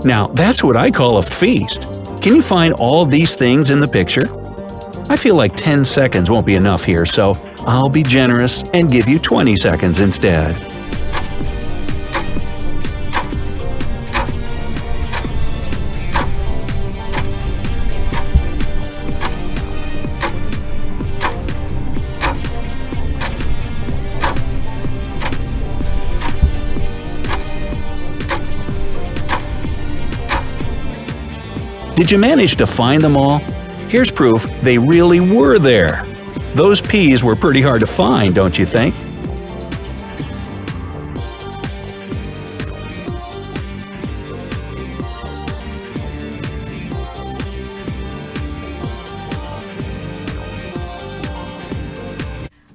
Now, that's what I call a feast. Can you find all these things in the picture? I feel like 10 seconds won't be enough here, so I'll be generous and give you 20 seconds instead. Did you manage to find them all? Here's proof they really were there. Those peas were pretty hard to find, don't you think?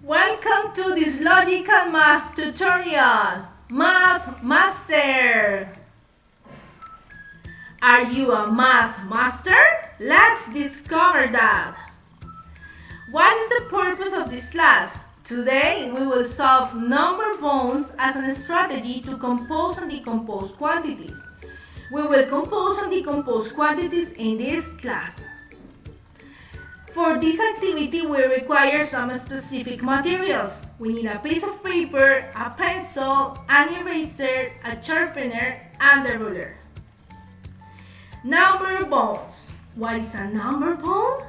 Welcome to this logical math tutorial, Math Master! Are you a math master? Let's discover that! What is the purpose of this class? Today we will solve number bonds as a strategy to compose and decompose quantities. We will compose and decompose quantities in this class. For this activity, we require some specific materials. We need a piece of paper, a pencil, an eraser, a sharpener, and a ruler. Number bonds. What is a number bond?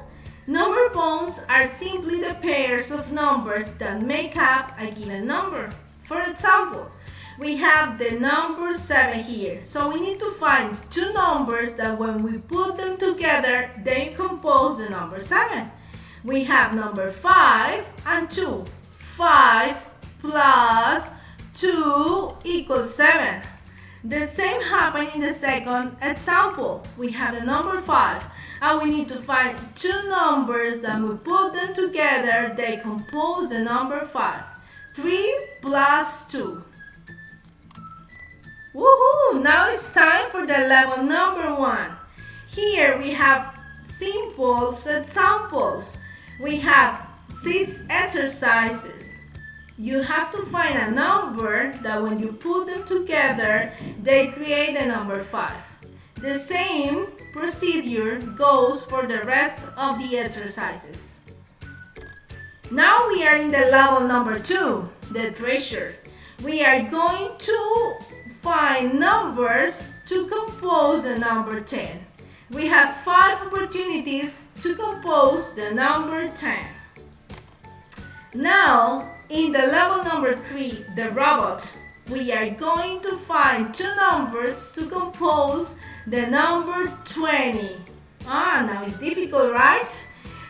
Number bonds are simply the pairs of numbers that make up a given number. For example, we have the number 7 here. So we need to find two numbers that when we put them together, they compose the number 7. We have number 5 and 2. 5 plus 2 equals 7. The same happened in the second example. We have the number 5 and we need to find two numbers that when we put them together, they compose the number 5. 3 plus 2. Woohoo! Now it's time for the level number 1. Here we have simple examples. We have 6 exercises. You have to find a number that when you put them together, they create the number 5. The same procedure goes for the rest of the exercises. Now we are in the level number 2, the treasure. We are going to find numbers to compose the number 10. We have 5 opportunities to compose the number 10. Now, in the level number 3, the robot, we are going to find two numbers to compose the number 20. Now it's difficult, right?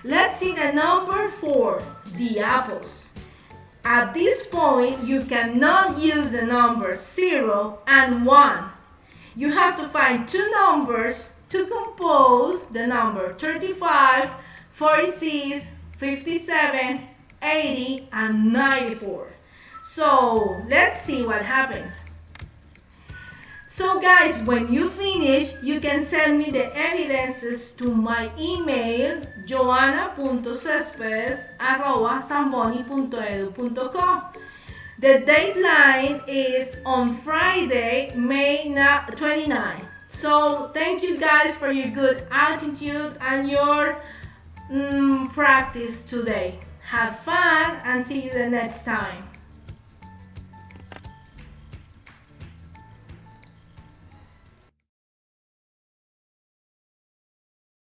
Let's see the number 4, the apples. At this point, you cannot use the numbers 0 and 1. You have to find two numbers to compose the number 35, 46, 57, 80, and 94. So let's see what happens. So guys, when you finish, you can send me the evidences to my email joanna.cespedes@samboni.edu.co. The deadline is on Friday, May 29. So thank you guys for your good attitude and your practice today. Have fun and see you the next time.